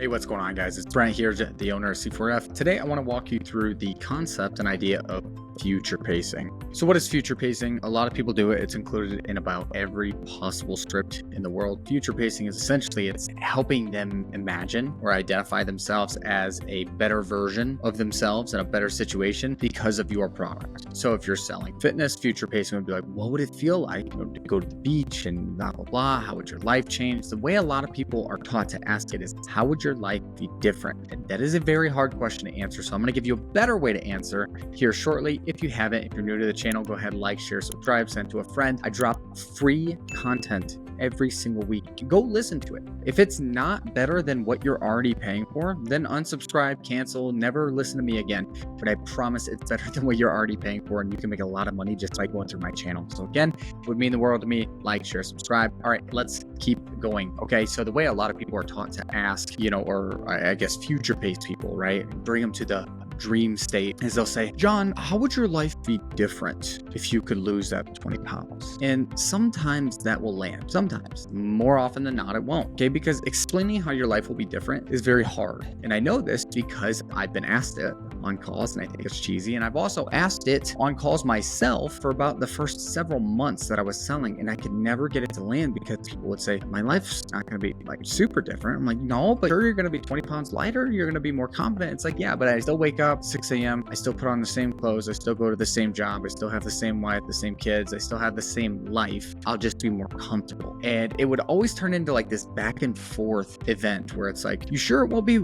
Hey, what's going on, guys? It's Brent here, the owner of C4F. Today, I want to walk you through the concept and idea of future pacing. So what is future pacing? A lot of people do it. It's included in about every possible script in the world. Future pacing is essentially, it's helping them imagine or identify themselves as a better version of themselves in a better situation because of your product. So if you're selling fitness, future pacing would be like, what would it feel like to go to the beach and blah, blah, blah? How would your life change? The way a lot of people are taught to ask it is, how would your life be different? And that is a very hard question to answer. So I'm going to give you a better way to answer here shortly. If you haven't, if you're new to the channel, go ahead, like, share, subscribe, send to a friend. I drop free content every single week. Go listen to it. If it's not better than what you're already paying for, then unsubscribe, cancel, never listen to me again. But I promise it's better than what you're already paying for, and you can make a lot of money just by going through my channel. So again, it would mean the world to me. Like, share, subscribe. All right, let's keep going. Okay, so the way a lot of people are taught to ask, or I guess future pace people, right? Bring them to the dream state is they'll say, John, how would your life be different if you could lose that 20 pounds? And sometimes that will land. Sometimes. More often than not, it won't. Okay, because explaining how your life will be different is very hard. And I know this because I've been asked it on calls, and I think it's cheesy. And I've also asked it on calls myself for about the first several months that I was selling, and I could never get it to land because people would say, my life's not going to be like super different. I'm like, no, but sure, you're going to be 20 pounds lighter. You're going to be more confident. It's like, yeah, but I still wake up 6 a.m. I still put on the same clothes. I still go to the same job. I still have the same wife, the same kids. I still have the same life. I'll just be more comfortable. And it would always turn into like this back and forth event where it's like, you sure it will be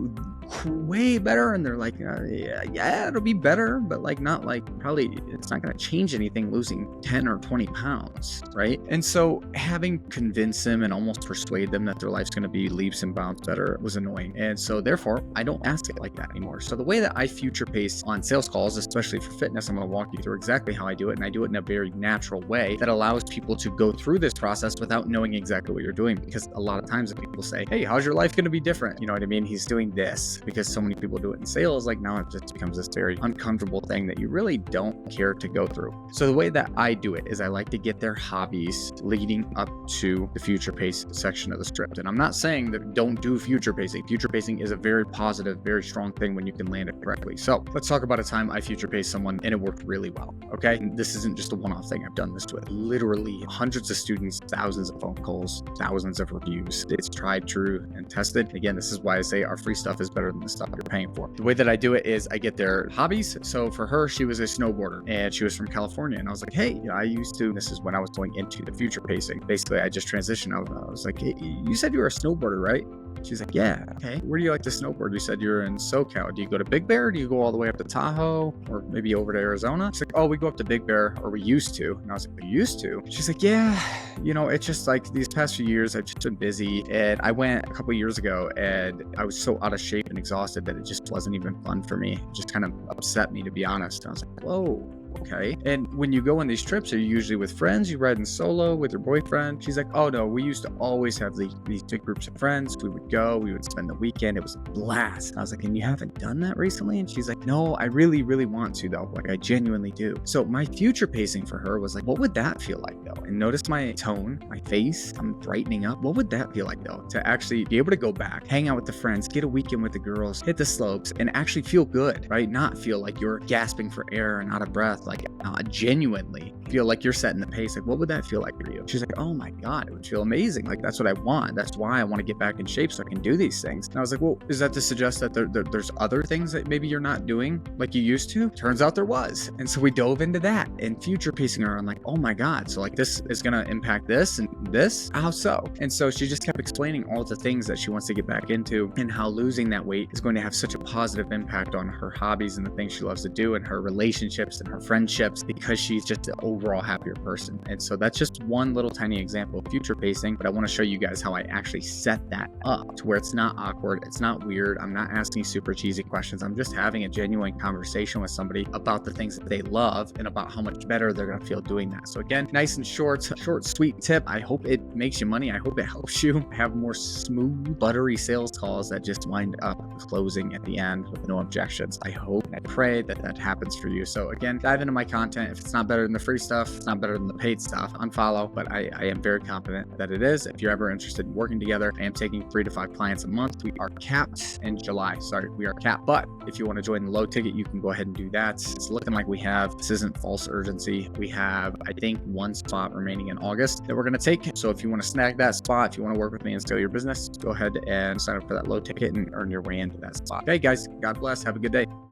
way better? And they're like, yeah, it'll be better, but like not like probably it's not going to change anything losing 10 or 20 pounds, right? And so having convinced them and almost persuade them that their life's going to be leaps and bounds better was annoying. And so therefore I don't ask it like that anymore. So the way that I future pace on sales calls, especially for fitness, I'm going to walk you through exactly how I do it. And I do it in a very natural way that allows people to go through this process without knowing exactly what you're doing. Because a lot of times if people say, hey, how's your life going to be different? You know what I mean? He's doing this. Because so many people do it in sales, like now it just becomes this very uncomfortable thing that you really don't care to go through. So the way that I do it is I like to get their hobbies leading up to the future pace section of the script. And I'm not saying that don't do future pacing. Future pacing is a very positive, very strong thing when you can land it correctly. So let's talk about a time I future paced someone and it worked really well. Okay. And this isn't just a one-off thing. I've done this with literally hundreds of students, thousands of phone calls, thousands of reviews. It's tried, true, and tested. Again, this is why I say our free stuff is better than the stuff you're paying for. The way that I do it is I get their hobbies. So for her, she was a snowboarder and she was from California. And I was like, hey, I used to, this is when I was going into the future pacing. Basically, I just transitioned. I was like, hey, you said you were a snowboarder, right? She's like, yeah. Okay. Where do you like to snowboard? You said you're in SoCal. Do you go to Big Bear? Do you go all the way up to Tahoe or maybe over to Arizona? She's like, oh, we go up to Big Bear, or we used to. And I was like, we used to? She's like, yeah, it's just like these past few years, I've just been busy. And I went a couple years ago and I was so out of shape and exhausted that it just wasn't even fun for me. It just kind of upset me, to be honest. And I was like, whoa. Okay. And when you go on these trips, are you usually with friends? You ride in solo with your boyfriend? She's like, oh no, we used to always have these big groups of friends. We would go, we would spend the weekend. It was a blast. I was like, and you haven't done that recently? And she's like, no, I really, really want to though. Like I genuinely do. So my future pacing for her was like, what would that feel like though? And notice my tone, my face, I'm brightening up. What would that feel like though? To actually be able to go back, hang out with the friends, get a weekend with the girls, hit the slopes, and actually feel good, right? Not feel like you're gasping for air and out of breath. Like genuinely feel like you're setting the pace. Like, what would that feel like for you? She's like, oh my God, it would feel amazing. Like, that's what I want. That's why I want to get back in shape so I can do these things. And I was like, well, is that to suggest that there's other things that maybe you're not doing like you used to? Turns out there was. And so we dove into that and future pacing her. I'm like, oh my God. So like this is going to impact this and this? How so? And so she just kept explaining all the things that she wants to get back into and how losing that weight is going to have such a positive impact on her hobbies and the things she loves to do and her relationships and her friendships because she's just an overall happier person. And so that's just one little tiny example of future pacing, but I want to show you guys how I actually set that up to where it's not awkward, it's not weird, I'm not asking super cheesy questions, I'm just having a genuine conversation with somebody about the things that they love and about how much better they're going to feel doing that. So again, nice and short, sweet tip. I hope it makes you money. I hope it helps you have more smooth, buttery sales calls that just wind up closing at the end with no objections. I hope and I pray that that happens for you. So again, that dive into my content. If it's not better than the free stuff, it's not better than the paid stuff, unfollow. But I am very confident that it is. If you're ever interested in working together, I am taking 3 to 5 clients a month. We are capped in July. Sorry, we are capped. But if you want to join the low ticket, you can go ahead and do that. It's looking like we have, this isn't false urgency, we have, I think, 1 spot remaining in August that we're going to take. So if you want to snag that spot, if you want to work with me and scale your business, go ahead and sign up for that low ticket and earn your way into that spot. Okay, guys, God bless. Have a good day.